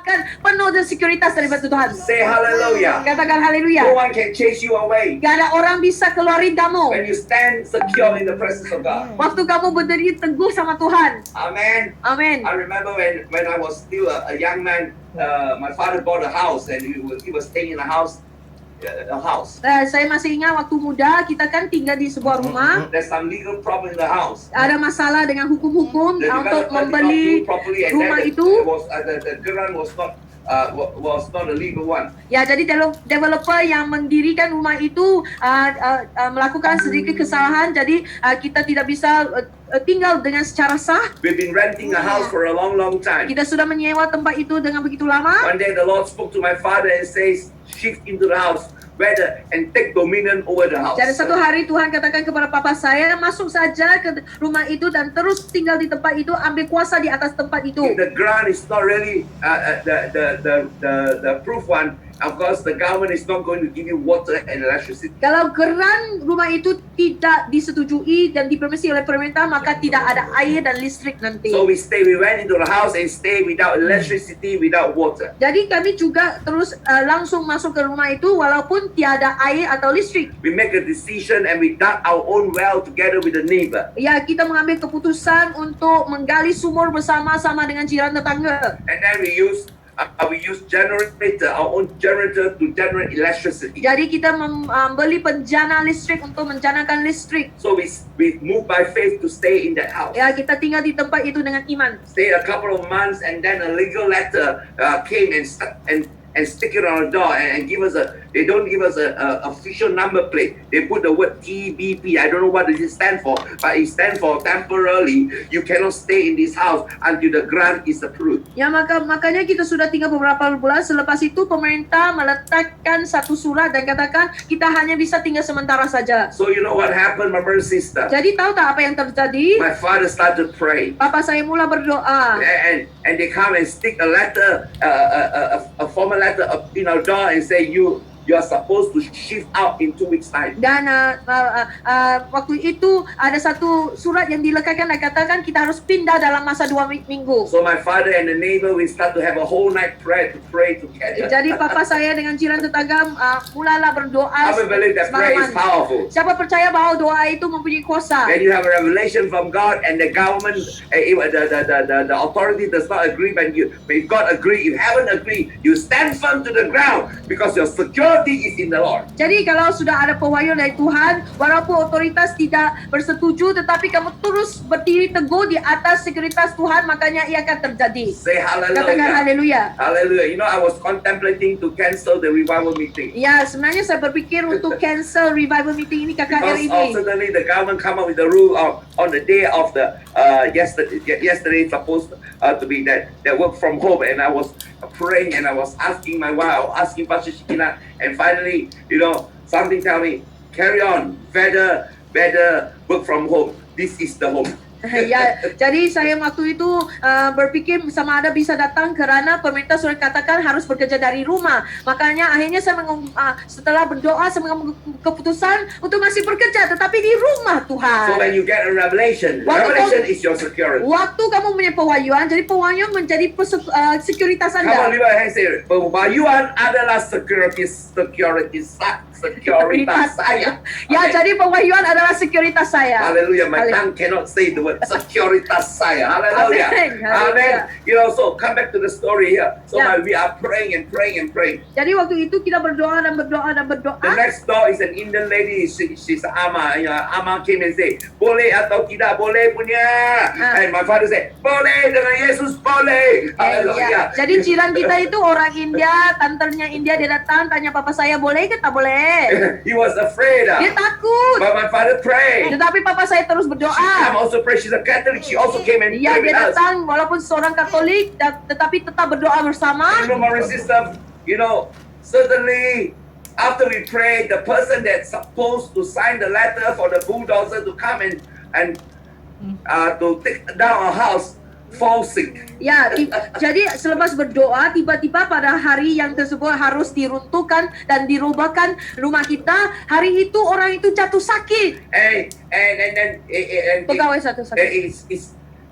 dikatakan penuh dengan sekuritas daripada Tuhan. Say hallelujah. Katakan No haleluya. one can chase you away Gak ada orang bisa keluarin kamu. when you stand secure in the presence of God. Waktu kamu berdiri teguh sama Tuhan. Amen. Amin. I remember when I was still a young man, my father bought a house and he was staying in a house. Saya masih ingat waktu muda kita kan tinggal di sebuah rumah. There's some legal problem in the house. Ada masalah dengan hukum-hukum The untuk developer did not membeli do properly, and rumah then itu. the grant was not a legal one. Ya, jadi developer yang mendirikan rumah itu melakukan sedikit kesalahan. Jadi kita tidak bisa tinggal dengan secara sah. We've been renting a house for a long time. Kita sudah menyewa tempat itu dengan begitu lama. One day the Lord spoke to my father and says, shift into the house, whether and take dominion over the house. Jadi satu hari Tuhan katakan kepada papa saya, masuk saja ke rumah itu dan terus tinggal di tempat itu, ambil kuasa di atas tempat itu. If the grant is not really the proof one, of course the government is not going to give you water and electricity. Kalau geran rumah itu tidak disetujui dan dipermisi oleh pemerintah, maka tidak ada air dan listrik nanti. So we went into the house and stay without electricity, without water. Jadi kami juga terus langsung masuk ke rumah itu walaupun tiada air atau listrik. We make a decision and we dug our own well together with the neighbor. Ya, kita mengambil keputusan untuk menggali sumur bersama-sama dengan jiran tetangga. And then we use generator, our own generator to generate electricity. Jadi kita membeli penjana listrik untuk menjanakan listrik. So we move by faith to stay in that house. Ya, kita tinggal di tempat itu dengan iman. Stayed a couple of months and then a legal letter came and stick it on the door and give us they don't give us a official number plate. They put the word TBP. I don't know what does it stand for, but it stands for temporarily. You cannot stay in this house until the grant is approved. Ya, makanya kita sudah tinggal beberapa bulan. Selepas itu pemerintah meletakkan satu surat dan katakan kita hanya bisa tinggal sementara saja. So you know what happened, my brother and sister? Jadi tahu tak apa yang terjadi? My father started praying. Papa saya mula berdoa. And they come and stick a letter, a formal letter up in our door and say you are supposed to shift out in 2 weeks' time. Dan waktu itu ada satu surat yang dilekatkan dan katakan kita harus pindah dalam masa 2 minggu. So my father and the neighbor we start to have a whole night prayer together. Jadi papa saya dengan jiran tetangga mulalah berdoa. I believe that prayer is powerful. Siapa percaya bahwa doa itu mempunyai kuasa? When you have a revelation from God and the government, the authority does not agree, if God agree, if heaven agree, you stand firm to the ground because your security is in the Lord. Jadi kalau sudah ada pewahyuan dari Tuhan, walaupun otoritas tidak bersetuju, tetapi kamu terus berdiri teguh di atas sekuritas Tuhan, makanya ia akan terjadi. Say hallelujah. Katakan haleluya. Hallelujah. You know, I was contemplating to cancel the revival meeting. Ya, sebenarnya saya berpikir untuk cancel revival meeting ini KKR Because ini. suddenly the government come up with the rule on the day of the yesterday supposed to be that work from home, and I was praying and I was asking my wife, asking Pastor Shikina, and finally, you know, something tell me, carry on, better work from home. This is the home. Ya, jadi saya waktu itu berpikir sama ada bisa datang karena pemerintah sudah katakan harus bekerja dari rumah. Makanya akhirnya saya setelah berdoa saya mengambil keputusan untuk masih bekerja tetapi di rumah Tuhan. So when you get a revelation is your security. Waktu kamu punya pewahyuan, jadi pewahyuan menjadi sekuritas Come on, Anda. lift your hands, say, pewahyuan adalah sekuritas saya. Ya, Okay. jadi pewahyuan adalah sekuritas saya. Hallelujah. My tongue cannot say the word sekuritas saya. Hallelujah. Amen. Amen. You know, so come back to the story here. So Yeah. we are praying and praying and praying. Jadi waktu itu kita berdoa dan berdoa dan berdoa. The next door is an Indian lady. She's Ama. Ama came and say, boleh atau tidak boleh punya. And my father said, boleh dengan Yesus boleh. Hallelujah. Ya. Jadi jiran kita itu orang India, tantenya India, dia datang tanya papa saya boleh ke tak boleh. He was afraid. Dia takut. But my father prayed. Tetapi papa saya terus She come berdoa. also pray. She's a Catholic. She also came and Ya, prayed with dia us. datang walaupun seorang Katolik tetapi tetap berdoa bersama. You know, my sister, you know, certainly after we prayed, the person that's supposed to sign the letter for the bulldozer to come and to take down our house fall sick. Ya, jadi selepas berdoa, tiba-tiba pada hari yang tersebut harus diruntuhkan dan dirubahkan rumah kita. Hari itu orang itu jatuh sakit. And Pegawai satu sakit.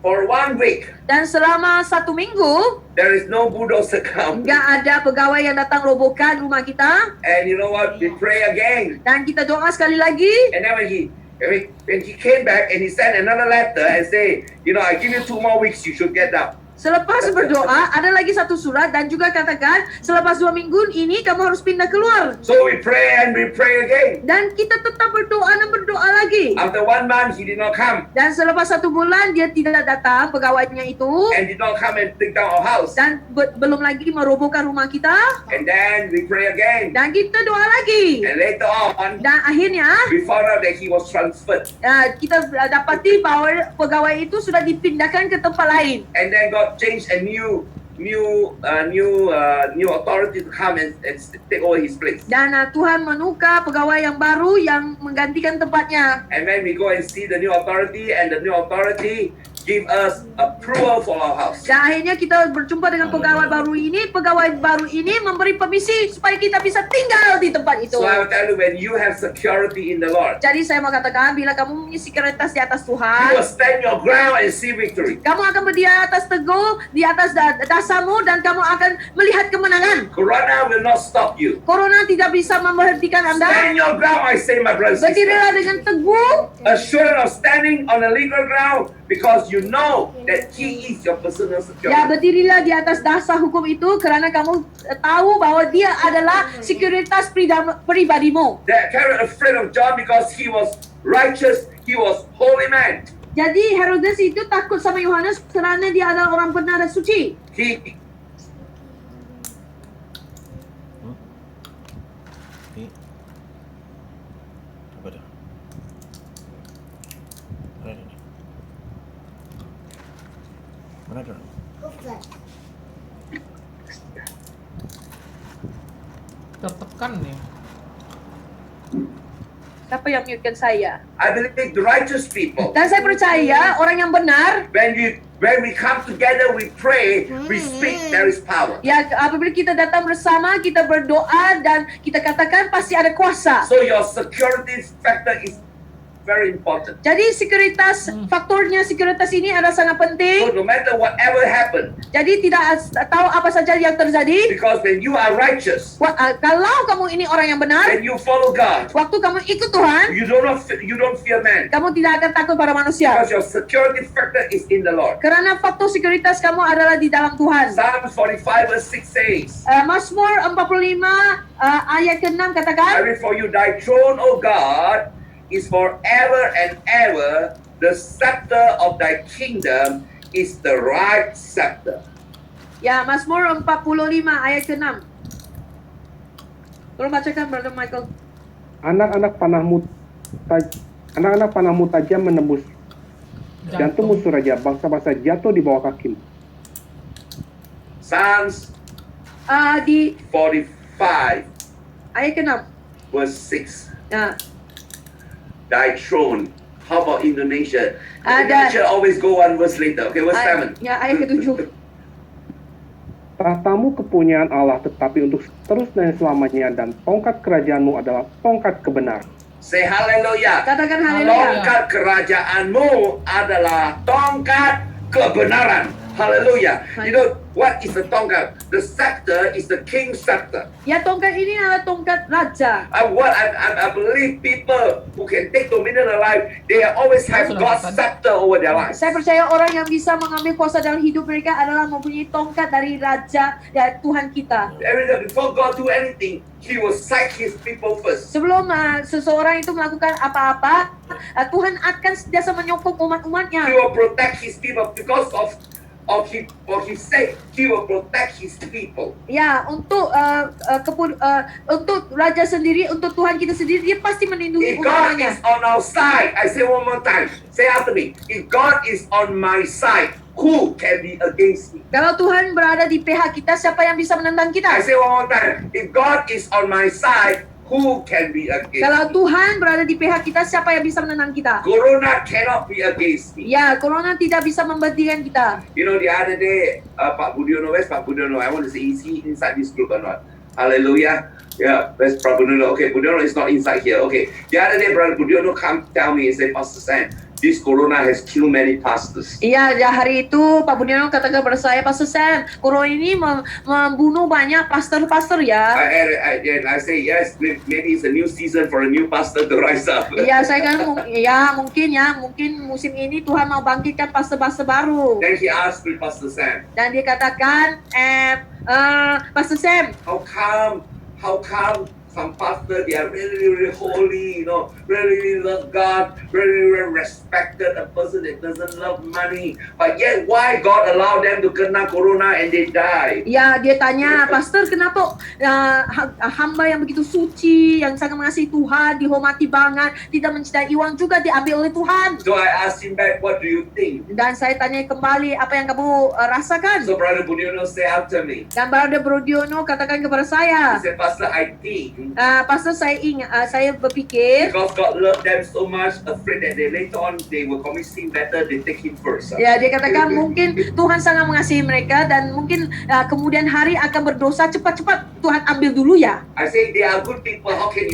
For 1 week, Dan selama 1 minggu, there is no bulldozer come. nggak ada pegawai yang datang robohkan rumah kita. And you know what? We pray again. Dan kita doa sekali lagi. And then when he came back and he sent another letter and say, I give you 2 more weeks, you should get up. Selepas berdoa, ada lagi satu surat dan juga katakan, selepas 2 minggu ini kamu harus pindah keluar. So we pray and we pray again. Dan kita tetap berdoa dan berdoa lagi. After 1 month, he did not come Dan selepas 1 bulan, dia tidak datang, pegawainya itu. and did not come and take down our house. Dan belum lagi merobohkan rumah kita. And then we pray again. Dan kita doa lagi. And later on, Dan akhirnya, we found out that he was transferred. kita dapati bahwa pegawai itu sudah dipindahkan ke tempat lain. And then God changed a new authority to come and take over his place. Dan Tuhan menukar pegawai yang baru yang menggantikan tempatnya. And when we go and see the new authority, and the new authority give us approval for our house. Dan akhirnya kita berjumpa dengan pegawai baru ini. Pegawai baru ini memberi permisi supaya kita bisa tinggal di tempat itu. So I will tell you, when you have security in the Lord, Jadi saya mau katakan, bila kamu mempunyai sekuritas di atas you Tuhan, will stand your ground and see victory. kamu akan berdiri atas teguh, di atas dasarmu, dan kamu akan melihat kemenangan. Corona will not stop you. Corona tidak bisa memberhentikan Anda. Stand your ground, I say, my brothers and sisters. Berdirilah dengan teguh, Assured of standing on a legal ground, because you know that He is your personal ya security. berdirilah di atas dasar hukum itu kerana kamu tahu bahwa dia adalah sekuritas pribadimu. They carried afraid of John because he was righteous, he was holy man. Jadi Herodes itu takut sama Yohanes kerana dia adalah orang benar dan suci. He Apa dah? Mana dia ni? Mana dia? Tertekan nih. Siapa yang mutekan saya? I believe the righteous people, Dan saya percaya orang yang benar, when we come together, we pray, we speak, there is power. ya apabila kita datang bersama, kita berdoa dan kita katakan pasti ada kuasa. So your security factor is very important. Jadi faktornya sekuritas ini adalah sangat So penting. no matter whatever happens, Jadi tidak tahu apa saja yang terjadi. because when you are righteous, Kalau kamu ini orang yang benar, and you follow God, waktu kamu ikut Tuhan, you don't fear man, kamu tidak akan takut pada manusia. because your security factor is in the Lord. Kerana faktor sekuritas kamu adalah di dalam Tuhan. Psalm 45 verse 6 says, Mazmur 45 ayat ke-6 I katakan, read for you, thy throne, O God, is forever and ever. The scepter of thy kingdom is the right scepter. ya Mazmur 45 ayat ke-6. Tolong bacakan Brother Michael. Anak-anak panahmu tajam menembus jantung musuh raja, bangsa-bangsa jatuh di bawah kakimu. Psalms Di 45 ayat ke-6. verse 6. Ya. Thy throne. How about Indonesia? Ada. Indonesia always go one verse later. Okay, verse 7. Ya, ayat ke-7. Tahtamu kepunyaan Allah tetapi untuk terus dan selamanya, dan tongkat kerajaanmu adalah tongkat kebenaran. Say hallelujah. Katakan haleluya. Tongkat kerajaanmu adalah tongkat kebenaran. Hallelujah. You know what is the tongkat? The scepter is the king's scepter. Ya, tongkat ini adalah tongkat raja. I believe people who can take dominion of life, they always have God's scepter over their lives. Saya percaya orang yang bisa mengambil kuasa dalam hidup mereka adalah mempunyai tongkat dari raja dan Tuhan kita. Every time before God do anything, He will cite His people first. Sebelum seseorang itu melakukan apa-apa, Tuhan akan sentiasa menyokong He umat-umatnya. will protect His people because of His sake. He will protect His people. Ya, untuk raja sendiri, untuk Tuhan kita sendiri, dia pasti melindungi If God umatnya. is on our side, I say one more time. Say after me. If God is on my side, who can be against me? Kalau Tuhan berada di pihak kita, siapa yang bisa menentang I kita? say one more time. If God is on my side, who can be against Kalau me? Tuhan berada di pihak kita, siapa yang bisa menentang kita? Corona cannot be against me. Ya, corona tidak bisa membandingkan kita. You know, the other day, Pak Budiono, where's Pak Budiono? I want to say, is he inside this group or not? Hallelujah. Yeah, where's Pak Budiono? Okay, Budiono is not inside here. Okay. The other day, Brother Budiono come tell me and say, Pastor Sam, this corona has killed many pastors. Iya, ya hari itu Pak Budiono katakan kepada saya, Pastor Sam, corona ini membunuh banyak pastor-pastor ya. And I say, yes, maybe it's a new season for a new pastor to rise up. Iya, saya kan mungkin musim ini Tuhan mau bangkitkan pastor-pastor baru. Then he asked me, Pastor Sam, Dan dia katakan, Pastor Sam, how come some pastors, they are really holy, really love God, really respected a person that doesn't love money, but yet why God allow them to kena corona and they die? ya dia tanya, Pastor, kenapa hamba yang begitu suci, yang sangat mengasihi Tuhan, dihormati banget, tidak mencintai uang juga diambil oleh Tuhan. So I asked him back, what do you think? Dan saya tanya kembali, apa yang kamu rasakan? So Brother Budiono said after me, Dan Brother Budiono katakan kepada he saya, said, Pastor, I think Pastor, saya berpikir, because God loved them so much, afraid that they later on they will commit sin better, they take him first. ya dia katakan mungkin Tuhan sangat mengasihi mereka dan mungkin kemudian hari akan berdosa, cepat-cepat Tuhan ambil dulu ya. I say they are good people. How can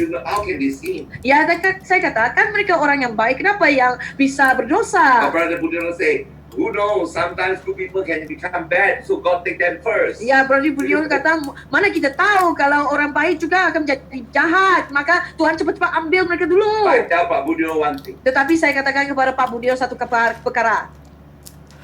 they sin? Ya, saya katakan mereka orang yang baik, kenapa yang bisa berdosa? Our Brother Budiono say, who knows? Sometimes good people can become bad, so God take them first. Ya, Brother Budiono kata, mana kita tahu kalau orang baik juga akan menjadi jahat, maka Tuhan cepat-cepat ambil mereka dulu. I tell Pak Budiono one thing: Tetapi saya katakan kepada Pak Budiono satu perkara,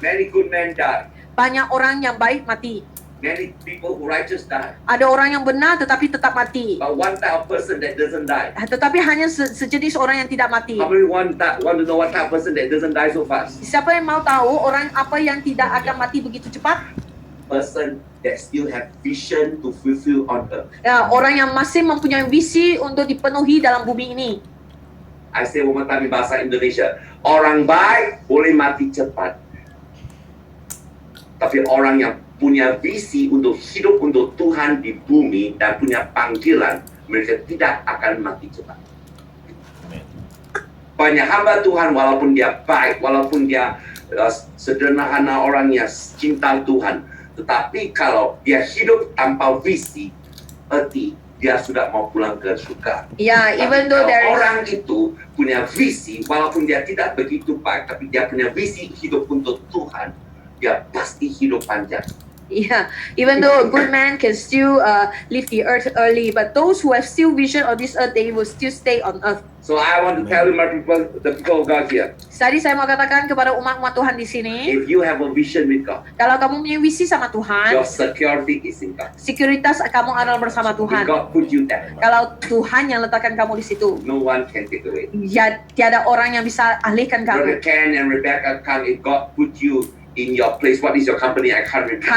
many good men die, banyak orang yang baik mati. many people who righteous die, Ada orang yang benar tetapi tetap mati. but one type of person that doesn't die. Tetapi hanya sejenis orang yang tidak mati. How many want to know what type of person that doesn't die so fast? Siapa yang mau tahu orang apa yang tidak akan mati begitu cepat? Person that still have vision to fulfill on earth. Ya, orang yang masih mempunyai visi untuk dipenuhi dalam bumi ini. I say one more time in bahasa Indonesia, orang baik boleh mati cepat, tapi orang yang punya visi untuk hidup untuk Tuhan di bumi dan punya panggilan, mereka tidak akan mati cepat. Amin. Banyak hamba Tuhan walaupun dia baik, walaupun dia sederhana orangnya, cinta Tuhan, tetapi kalau dia hidup tanpa visi, berarti dia sudah mau pulang ke surga. Ya, even though Kalau there is orang itu punya visi, walaupun dia tidak begitu baik, tapi dia punya visi hidup untuk Tuhan, dia pasti hidup panjang. Yeah, even though a good man can still leave the earth early, but those who have still vision on this earth, they will still stay on earth. So I want to tell you, my people, the people of God here, Tadi saya mau katakan kepada umat-umat Tuhan di sini, if you have a vision with God, kalau kamu punya visi sama Tuhan, your security is in God. sekuritas kamu adalah bersama If Tuhan. God put you there, Kalau Tuhan yang letakkan kamu di situ, no one can take away. ya tiada orang yang bisa alihkan Brother kamu. Ken and Rebecca come, if God put you in your place, what is your company? I can't remember.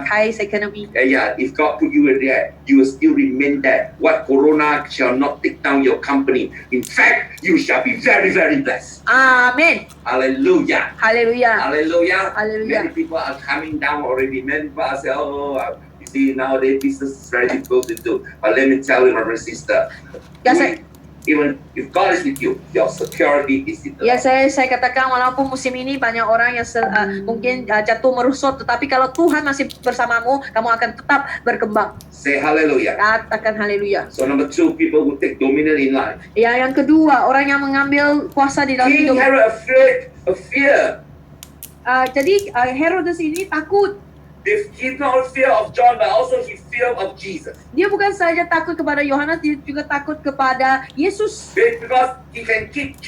Kais Economy. Yeah, if God put you there, you will still remain there. What corona shall not take down your company. In fact, you shall be very, very blessed. Amin. Hallelujah. Haleluya. Hallelujah. Hallelujah. Many people are coming down already. Many people are saying, you see, nowadays business is very difficult to do. But let me tell you, my brother and sister, Ya, saya, even if God is with you, your security is in the ya Lord. saya katakan walaupun musim ini banyak orang yang mungkin jatuh merusut, tetapi kalau Tuhan masih bersamamu, kamu akan tetap berkembang. Say hallelujah. Katakan haleluya. So number 2, people who take dominion in life. Ya, yang kedua, orang yang mengambil kuasa di dalam King hidup. Herod afraid of fear. Jadi Herodes ini takut. He not fear of John, but also he fear of Jesus. Dia bukan saja takut kepada Yohanes, dia juga takut kepada Yesus. Because he can keep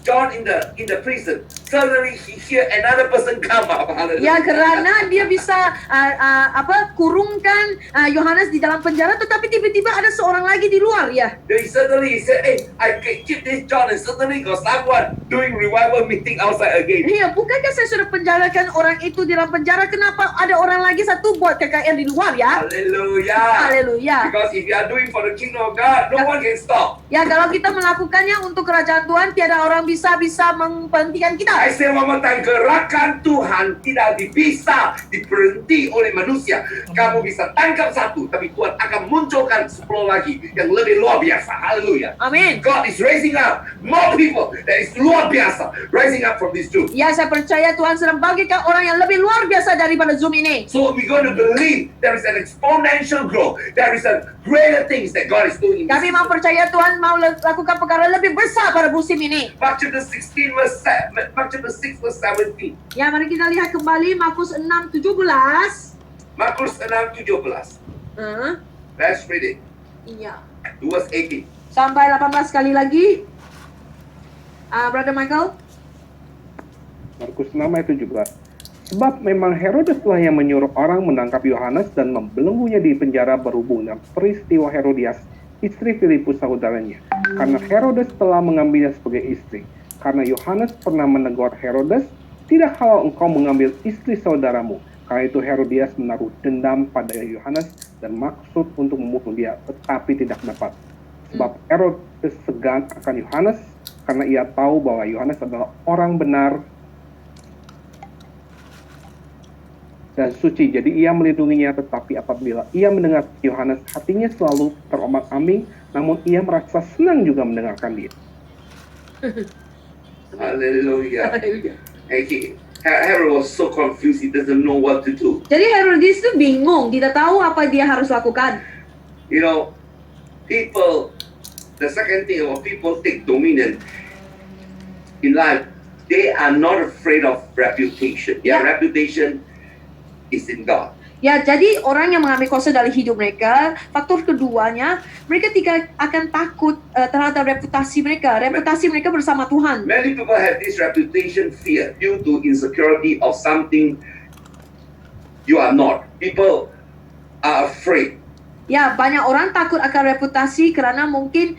John in the prison. Suddenly he hear another person come up. Hallelujah. Ya, karena dia bisa kurungkan Yohanes di dalam penjara, tetapi tiba-tiba ada seorang lagi di luar ya. Then suddenly he said, "Hey, I can keep this John." And suddenly got someone doing revival meeting outside again. Iya, bukankah saya sudah penjarakan orang itu di dalam penjara? Kenapa ada orang lagi satu buat KKR di luar ya? Hallelujah. Haleluya. Because if you are doing for the kingdom of God, no one can stop. Ya, kalau kita melakukannya untuk kerajaan Tuhan, tiada orang bisa menghentikan kita. I say one more time, gerakan Tuhan tidak bisa diberhenti oleh manusia. Kamu bisa tangkap satu, tapi Tuhan akan munculkan 10 lagi yang lebih luar biasa. Hallelujah. Amin. God is raising up more people that is luar biasa, rising up from this Zoom. Ya, saya percaya Tuhan sedang bangkitkan orang yang lebih luar biasa daripada Zoom ini. So we're going to believe there is an exponential growth. There is a greater things that God is doing. In Kami mau percaya Tuhan mau lakukan perkara lebih besar pada musim ini. But to chapter 16 Mark chapter 6 verse 17. Ya, mari kita lihat kembali Markus 6:17. Markus 6:17. Let's read it. Iya. Verse 18. Sampai 18 kali lagi. Brother Michael. Markus 6 ayat 17. Sebab memang Herodes lah yang menyuruh orang menangkap Yohanes dan membelenggunya di penjara berhubung dengan peristiwa Herodias, istri Filipus saudaranya. Karena Herodes telah mengambilnya sebagai istri. Karena Yohanes pernah menegur Herodes, tidak halal engkau mengambil istri saudaramu. Karena itu Herodias menaruh dendam pada Yohanes dan maksud untuk membunuh dia, tetapi tidak dapat. Sebab Herodes segan akan Yohanes, karena ia tahu bahwa Yohanes adalah orang benar dan suci. Jadi ia melindunginya, tetapi apabila ia mendengar Yohanes, hatinya selalu terombang-ambing, namun ia merasa senang juga mendengarkan dia. Hallelujah. Herod was so confused, he doesn't know what to do. Jadi Herodes itu bingung, tidak tahu apa dia harus lakukan. You know, the second thing, when people take dominion in life, they are not afraid of reputation. Their Yeah. reputation is in God. Ya, jadi orang yang mengambil kuasa dalam hidup mereka, faktor keduanya, mereka tidak akan takut terhadap reputasi mereka. Reputasi mereka bersama Tuhan. Many people have this reputation fear due to insecurity of something you are not. People are afraid. Ya, banyak orang takut akan reputasi karena mungkin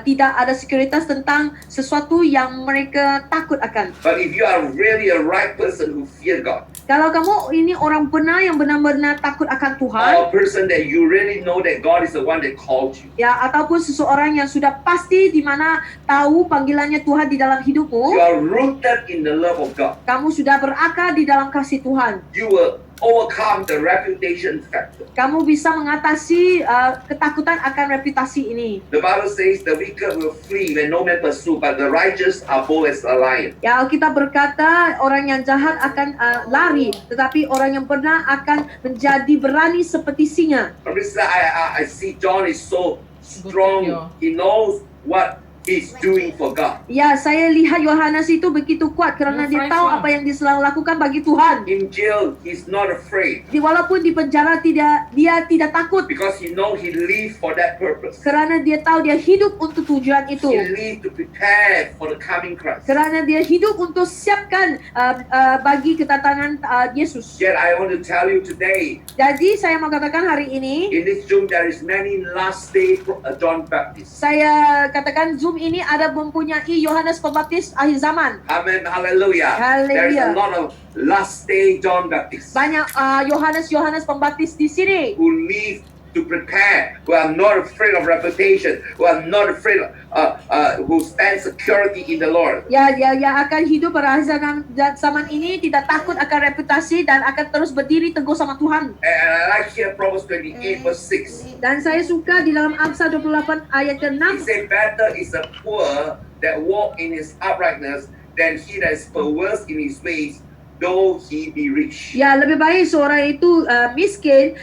tidak ada sekuritas tentang sesuatu yang mereka takut akan. But if you are really a right person who fear God, Kalau kamu ini orang benar yang benar-benar takut akan Tuhan, or a person that you really know that God is the one that called you, ya, ataupun seseorang yang sudah pasti di mana tahu panggilannya Tuhan di dalam you hidupmu, are rooted in the love of God. kamu sudah berakar di dalam kasih Tuhan. You will overcome the reputation factor. Kamu bisa mengatasi ketakutan akan reputasi ini. The Bible says the wicked will flee when no man pursue, but the righteous are bold as a lion. Ya, Alkitab berkata orang yang jahat akan lari, tetapi orang yang benar akan menjadi berani seperti singa. I see John is so strong. He knows what he's doing for God. Ya, saya lihat Yohanes itu begitu kuat karena dia tahu apa yang dia selalu lakukan bagi Tuhan. In jail, he's not afraid Walaupun di penjara dia tidak takut because he know he live for that purpose. karena dia tahu dia hidup untuk tujuan itu. He live to prepare for the coming Christ. Karena dia hidup untuk siapkan bagi kedatangan Yesus. Yet I want to tell you today, Jadi saya mau katakan hari ini, in this Zoom there is many last day John Baptist. saya katakan Zoom ini ada mempunyai Yohanes Pembaptis akhir zaman. Amen. Hallelujah. There's a Hallelujah. lot of last day John Baptist Banyak Yohanes Pembaptis di sini who live to prepare, who are not afraid of reputation, who are not afraid who stand security in the Lord. ya akan hidup pada akhir zaman ini, tidak takut akan reputasi dan akan terus berdiri teguh sama Tuhan. And I like here Proverbs 28 verse 6. Dan saya suka di dalam Amsal 28 ayat He ke-6. said, better is the poor that walk in his uprightness than he that is perverse in his ways, though he be rich. Ya, lebih baik seorang itu miskin